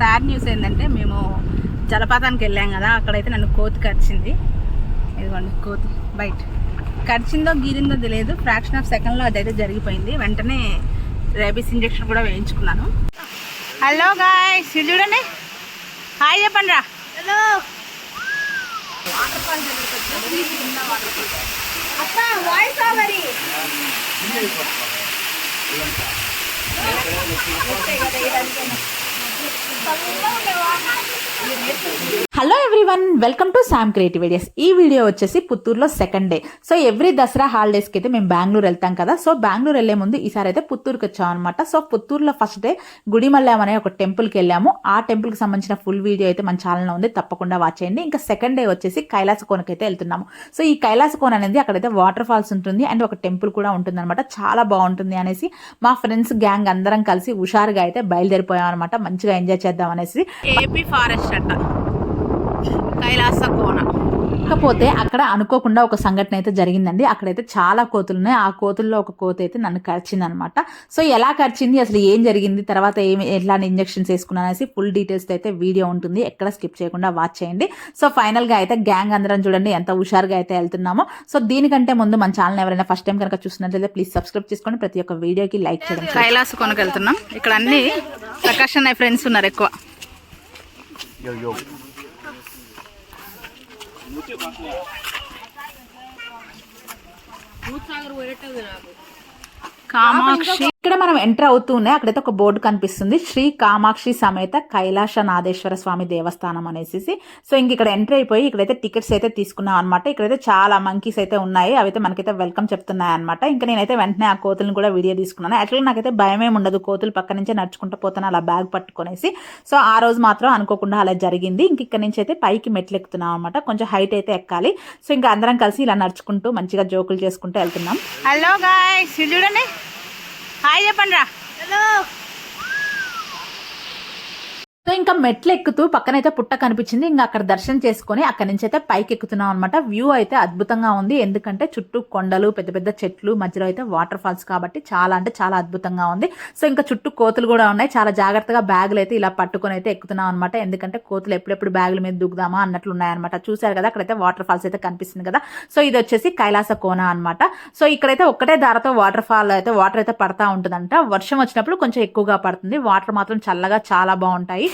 Sad news ఏంటంటే మేము జలపాతానికి వెళ్ళాం కదా, అక్కడైతే నన్ను కోతి కరిచింది. ఇదిగోండి కోతి బయట కరిచిందో గీరిందో తెలియదు. ఫ్రాక్షన్ ఆఫ్ సెకండ్లో అదైతే జరిగిపోయింది. వెంటనే రేబీస్ ఇంజెక్షన్ కూడా వేయించుకున్నాను. హలో గాయ్స్, చూడండి, హాయ్ చెప్పండి రా. హలో వాటర్ ఫాల్ వాయిస్ ఓవరి hello everyone, welcome to Sam creative ideas. ఈ వీడియో వచ్చేసి పుత్తూరులో second day. So every Dussehra హాలిడేస్కి అయితే మేము బెంగళూరు వెళ్తాం కదా. సో బెంగళూరు వెళ్లే ముందు ఈసారి అయితే పుత్తూరుకి వచ్చాం అనమాట. సో పుత్తూరులో ఫస్ట్ డే గుడిమల్లాం అనే ఒక టెంపుల్కి వెళ్ళాము. ఆ టెంపుల్కి సంబంధించిన ఫుల్ వీడియో అయితే మన ఛానల్లో ఉంది, తప్పకుండా వాచ్ చేయండి. ఇంకా సెకండ్ డే వచ్చేసి కైలాస కోనకి అయితే వెళ్తున్నాము. సో ఈ కైలాస కోన అనేది అక్కడైతే వాటర్ ఫాల్స్ ఉంటుంది అండ్ ఒక టెంపుల్ కూడా ఉంటుంది అనమాట. చాలా బాగుంటుంది అనేసి మా ఫ్రెండ్స్ గ్యాంగ్ అందరం కలిసి హుషారుగా అయితే బయలుదేరిపోయాం అనమాట. మంచిగా ఎంజాయ్ చేద్దాం అనేసి. ఏపీ ఫారెస్ట్ అంట కైలాస కోన. కాకపోతే అక్కడ అనుకోకుండా ఒక సంఘటన అయితే జరిగిందండి. అక్కడైతే చాలా కోతులు ఉన్నాయి. ఆ కోతుల్లో ఒక కోతి అయితే నన్ను కరిచింది అనమాట. సో ఎలా కరిచింది, అసలు ఏం జరిగింది, తర్వాత ఎట్లాంటి ఇంజెక్షన్స్ వేసుకున్నాను అనేసి ఫుల్ డీటెయిల్స్ అయితే వీడియో ఉంటుంది, ఎక్కడ స్కిప్ చేయకుండా వాచ్ చేయండి. సో ఫైనల్గా అయితే గ్యాంగ్ అందరం చూడండి ఎంత హుషారుగా అయితే వెళ్తున్నామో. సో దీనికంటే ముందు మన ఛానల్ ఎవరైనా ఫస్ట్ టైం కనుక చూసినట్లయితే ప్లీజ్ సబ్స్క్రైబ్ చేసుకోండి, ప్రతి ఒక్క వీడియోకి లైక్ చేయండి. కైలాస కోనకి వెళ్తున్నాం. ఇక్కడ అన్ని ప్రకాష్ అన్నయ్య ఫ్రెండ్స్ ఉన్నారు ఎక్కువ. కామాక్షి. ఇక్కడ మనం ఎంటర్ అవుతూనే అక్కడైతే ఒక బోర్డు కనిపిస్తుంది, శ్రీ కామాక్షి సమేత కైలాసనాథేశ్వర స్వామి దేవస్థానం అనేసి. సో ఇంక ఇక్కడ ఎంటర్ అయిపోయి ఇక్కడైతే టికెట్స్ అయితే తీసుకున్నాం అనమాట. ఇక్కడైతే చాలా మంకీస్ అయితే ఉన్నాయి, అవైతే మనకైతే వెల్కమ్ చెప్తున్నాయి అనమాట. ఇంకా నేనైతే వెంటనే ఆ కోతులను కూడా వీడియో తీసుకున్నాను. యాక్చువల్గా నాకైతే భయమే ఉండదు, కోతులు పక్క నుంచే నడుచుకుంటూ పోతాను అలా బ్యాగ్ పట్టుకునేసి. సో ఆ రోజు మాత్రం అనుకోకుండా అలా జరిగింది. ఇంక ఇక్కడ నుంచి అయితే పైకి మెట్లు ఎక్కుతున్నాం అనమాట, కొంచెం హైట్ అయితే ఎక్కాలి. సో ఇంకా అందరం కలిసి ఇలా నడుచుకుంటూ మంచిగా జోకులు చేసుకుంటూ వెళ్తున్నాం. హలో గాయ్స్, చూడండి, హాయ్ చెప్పండి రా. హలో. సో ఇంకా మెట్లు ఎక్కుతూ పక్కనైతే పుట్ట కనిపించింది. ఇంకా అక్కడ దర్శనం చేసుకుని అక్కడి నుంచి అయితే పైకి ఎక్కుతున్నాం అనమాట. వ్యూ అయితే అద్భుతంగా ఉంది, ఎందుకంటే చుట్టూ కొండలు, పెద్ద పెద్ద చెట్లు, మధ్యలో అయితే వాటర్ ఫాల్స్ కాబట్టి చాలా అంటే చాలా అద్భుతంగా ఉంది. సో ఇంకా చుట్టూ కోతులు కూడా ఉన్నాయి. చాలా జాగ్రత్తగా బ్యాగులు అయితే ఇలా పట్టుకొని అయితే ఎక్కుతున్నాం అనమాట, ఎందుకంటే కోతులు ఎప్పుడెప్పుడు బ్యాగుల మీద దూకుదామా అన్నట్లు ఉన్నాయన్నమాట. చూసారు కదా అక్కడైతే వాటర్ ఫాల్స్ అయితే కనిపిస్తుంది కదా. సో ఇది వచ్చేసి కైలాస కోన అనమాట. సో ఇక్కడైతే ఒక్కటే దారతో వాటర్ ఫాల్ అయితే వాటర్ అయితే పడతా ఉంటుందంట. వర్షం వచ్చినప్పుడు కొంచెం ఎక్కువగా పడుతుంది, వాటర్ మాత్రం చల్లగా చాలా బాగుంటాయి.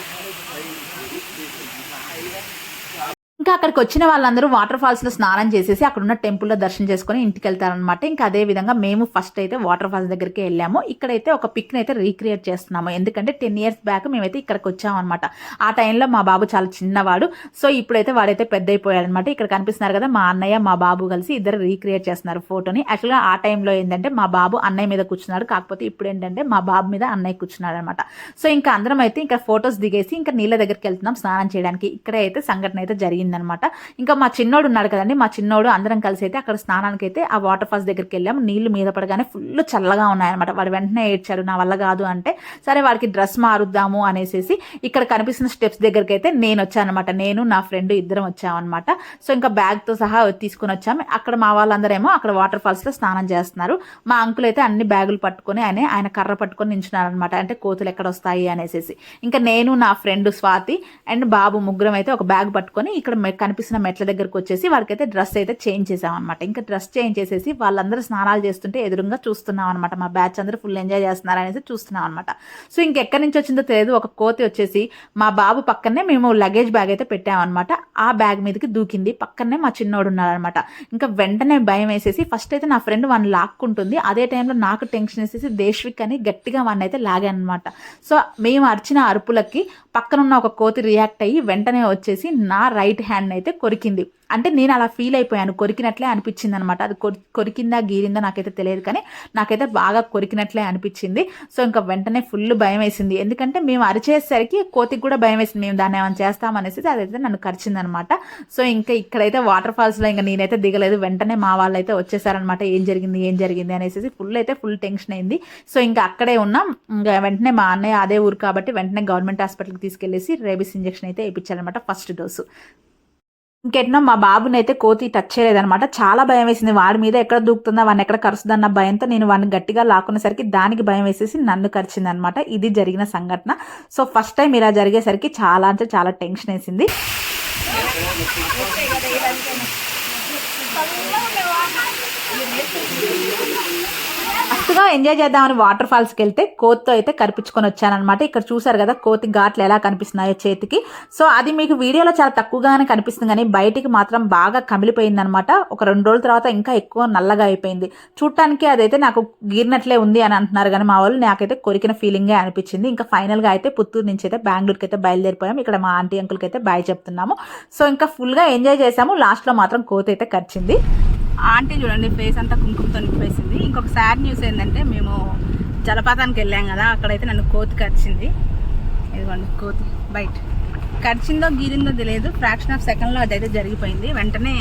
ఇంకా అక్కడికి వచ్చిన వాళ్ళందరూ వాటర్ ఫాల్స్ లో స్నానం చేసేసి అక్కడున్న టెంపుల్లో దర్శనం చేసుకుని ఇంటికి వెళ్తారనమాట. ఇంకా అదే విధంగా మేము ఫస్ట్ అయితే వాటర్ ఫాల్స్ దగ్గరికి వెళ్ళాము. ఇక్కడైతే ఒక పిక్ అయితే రీక్రియేట్ చేస్తున్నాము, ఎందుకంటే 10 years బ్యాక్ మేమైతే ఇక్కడికి వచ్చామన్నమాట. ఆ టైంలో మా బాబు చాలా చిన్నవాడు. సో ఇప్పుడైతే వాడైతే పెద్ద అయిపోయాడనమాట. ఇక్కడ కనిపిస్తున్నారు కదా, మా అన్నయ్య మా బాబు కలిసి ఇద్దరు రీక్రియేట్ చేస్తున్నారు ఫోటోని. యాక్చువల్గా ఆ టైంలో ఏంటంటే మా బాబు అన్నయ్య మీద కూర్చున్నాడు, కాకపోతే ఇప్పుడు ఏంటంటే మా బాబు మీద అన్నయ్య కూర్చున్నాడు అనమాట. సో ఇంకా అందరం అయితే ఇంకా ఫొటోస్ దిగేసి ఇంకా నీళ్ళ దగ్గరికి వెళ్తున్నాం స్నానం చేయడానికి. ఇక్కడే అయితే సంఘటన అయితే జరిగింది అనమాట. ఇంకా మా చిన్నోడు ఉన్నాడు కదండి, మా చిన్నోడు అందరం కలిసి అయితే అక్కడ స్నానానికి అయితే ఆ వాటర్ ఫాల్స్ దగ్గరికి వెళ్ళాము. నీళ్లు మీద పడగానే ఫుల్ చల్లగా ఉన్నాయన్నమాట. వాడు వెంటనే ఏడ్చాడు, నా వల్ల కాదు అంటే సరే వాడికి డ్రెస్ మారుద్దాము అనేసి ఇక్కడ కనిపిస్తున్న స్టెప్స్ దగ్గరికి అయితే నేను వచ్చానమాట. నేను నా ఫ్రెండ్ ఇద్దరం వచ్చామన్నమాట. సో ఇంకా బ్యాగ్తో సహా తీసుకుని వచ్చాము. అక్కడ మా వాళ్ళందరేమో అక్కడ వాటర్ ఫాల్స్ లో స్నానం చేస్తున్నారు. మా అంకుల్ అయితే అన్ని బ్యాగులు పట్టుకొని ఆయన కర్ర పట్టుకొని నించున్నారనమాట, అంటే కోతులు ఎక్కడ వస్తాయి అనేసి. ఇంకా నేను నా ఫ్రెండ్ స్వాతి అండ్ బాబు ముగ్గురం అయితే ఒక బ్యాగ్ పట్టుకొని ఇక్కడ కనిపిస్తున్న మెట్ల దగ్గరకు వచ్చేసి వాడికైతే డ్రెస్ అయితే చేంజ్ చేసాం అనమాట. ఇంకా డ్రెస్ చేంజ్ చేసేసి వాళ్ళందరూ స్నానాలు చేస్తుంటే ఎదురుగా చూస్తున్నాం అనమాట. మా బ్యాచ్ అందరూ ఫుల్ ఎంజాయ్ చేస్తున్నారు అనేసి చూస్తున్నాం అనమాట. సో ఇంకెక్కడి నుంచి వచ్చిందో తెలియదు, ఒక కోతి వచ్చేసి మా బాబు పక్కనే మేము లగేజ్ బ్యాగ్ అయితే పెట్టామన్నమాట. ఆ బ్యాగ్ మీదకి దూకింది, పక్కనే మా చిన్నోడు ఉన్నారనమాట. ఇంకా వెంటనే భయం వేసేసి ఫస్ట్ అయితే నా ఫ్రెండ్ వాడిని లాక్కుంటుంది. అదే టైంలో నాకు టెన్షన్ వేసేసి దేశ్విక్ అని గట్టిగా వాడిని అయితే లాగానమాట. సో మేము అరిచిన అరుపులకి పక్కనున్న ఒక కోతి రియాక్ట్ అయ్యి వెంటనే వచ్చేసి నా రైట్ హ్యాండ్ అయితే కొరికింది. అంటే నేను అలా ఫీల్ అయిపోయాను, కొరికినట్లే అనిపించింది అనమాట. అది కొరికిందా గీరిందా నాకైతే తెలియదు, కానీ నాకైతే బాగా కొరికినట్లే అనిపించింది. సో ఇంకా వెంటనే ఫుల్ భయం వేసింది, ఎందుకంటే మేము అరిచేసరికి కోతికి కూడా భయం వేసింది, మేము దాన్ని ఏమైనా చేస్తామనేసి అదైతే నన్ను కరిచింది అనమాట. సో ఇంకా ఇక్కడైతే వాటర్ ఫాల్స్ లో ఇంకా నేనైతే దిగలేదు. వెంటనే మా వాళ్ళు అయితే వచ్చేసారనమాట, ఏం జరిగింది అనేసి ఫుల్ టెన్షన్ అయింది. సో ఇంకా అక్కడే ఉన్నాం. ఇంకా వెంటనే మా అన్నయ్య అదే ఊరు కాబట్టి వెంటనే గవర్నమెంట్ హాస్పిటల్కి తీసుకెళ్లేసి రేబీస్ ఇంజెక్షన్ అయితే వేయించారనమాట, ఫస్ట్ డోసు. ఇంకెట్నో మా బాబుని అయితే కోతి టచ్ చేయలేదనమాట. చాలా భయం వేసింది. వాడి మీద ఎక్కడ దూకుతుందా, వాడిని ఎక్కడ కరుస్తుందన్న భయంతో నేను వాడిని గట్టిగా లాక్కునేసరికి దానికి భయం వేసేసి నన్ను కరిచింది అనమాట. ఇది జరిగిన సంఘటన. సో ఫస్ట్ టైం ఇలా జరిగేసరికి చాలా అంటే చాలా టెన్షన్ వేసింది. మస్తుగా ఎంజాయ్ చేద్దామని వాటర్ ఫాల్స్కి వెళ్తే కోతితో అయితే కనిపించుకొని వచ్చానమాట. ఇక్కడ చూసారు కదా కోతి ఘాట్లు ఎలా కనిపిస్తున్నాయో చేతికి. సో అది మీకు వీడియోలో చాలా తక్కువగానే కనిపిస్తుంది కానీ బయటికి మాత్రం బాగా కమిలిపోయింది అనమాట. ఒక 2 రోజుల తర్వాత ఇంకా ఎక్కువ నల్లగా అయిపోయింది. చూడటానికి అదైతే నాకు గీరినట్లే ఉంది అని అంటున్నారు కానీ మా వాళ్ళు నాకైతే కొరికిన ఫీలింగే అనిపించింది. ఇంకా ఫైనల్గా అయితే పుత్తూరు నుంచి అయితే బెంగళూరుకి అయితే బయలుదేరిపోయాం. ఇక్కడ మా ఆంటీ అంకుల్కి అయితే బాయ్ చెప్తున్నాము. సో ఇంకా ఫుల్గా ఎంజాయ్ చేసాము. లాస్ట్లో మాత్రం కోతి అయితే కరిచింది. ఆంటీ చూడండి ఫేస్ అంతా కుంకుమతో నింపేసింది. ఇంకొక సాడ్ న్యూస్ ఏంటంటే మేము జలపాతానికి వెళ్ళాం కదా, అక్కడైతే నన్ను కోతి కరిచింది. ఇదిగోండి కోతి బయట కరిచిందో గీరిందో తెలియదు. ఫ్రాక్షన్ ఆఫ్ సెకండ్లో అదైతే జరిగిపోయింది. వెంటనే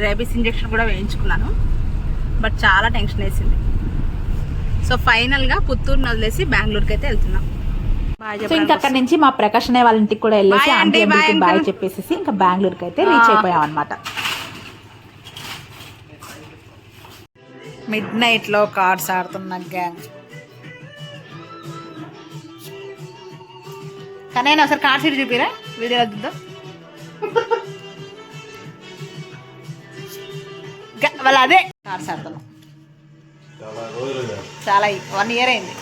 రేబీస్ ఇంజెక్షన్ కూడా వేయించుకున్నాను. బట్ చాలా టెన్షన్ వేసింది. సో ఫైనల్గా పుత్తూరుని వదిలేసి బెంగళూరుకి అయితే వెళ్తున్నాం. సో ఇంకా అక్కడ నుంచి మా ప్రకాష్ అనే వాళ్ళ ఇంటికి కూడా వెళ్ళేసి ఆంటీ అంకుల్కి బాయ్ చెప్పేసి ఇంకా బెంగళూరుకి అయితే రీచ్ అయిపోయాం అనమాట. మిడ్ నైట్లో కార్డ్స్ ఆడుతున్న గ్యాంగ్. కానీ ఒకసారి కార్డ్స్ ఇటు చూపిరా వీడియో వద్దు. వాళ్ళు అదే కార్డ్స్ ఆడుతున్నాం. చాలా 1 year అయింది.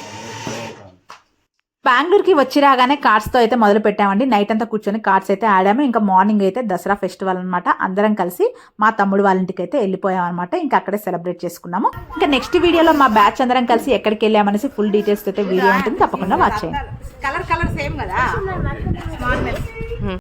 బెంగళూరుకి వచ్చి రాగానే కార్డ్స్తో అయితే మొదలు పెట్టామండి. నైట్ అంతా కూర్చొని కార్డ్స్ అయితే ఆడాము. ఇంకా మార్నింగ్ అయితే దసరా ఫెస్టివల్ అనమాట. అందరం కలిసి మా తమ్ముడు వాళ్ళ ఇంటికి అయితే వెళ్ళిపోయాం అనమాట. ఇంకా అక్కడే సెలబ్రేట్ చేసుకున్నాము. ఇంకా నెక్స్ట్ వీడియోలో మా బ్యాచ్ అందరం కలిసి ఎక్కడికి వెళ్ళామనేసి ఫుల్ డీటెయిల్స్ అయితే వీడియో ఉంటుంది. తప్పకుండా వాచ్ చేయండి. కలర్ సేమ్ కదా.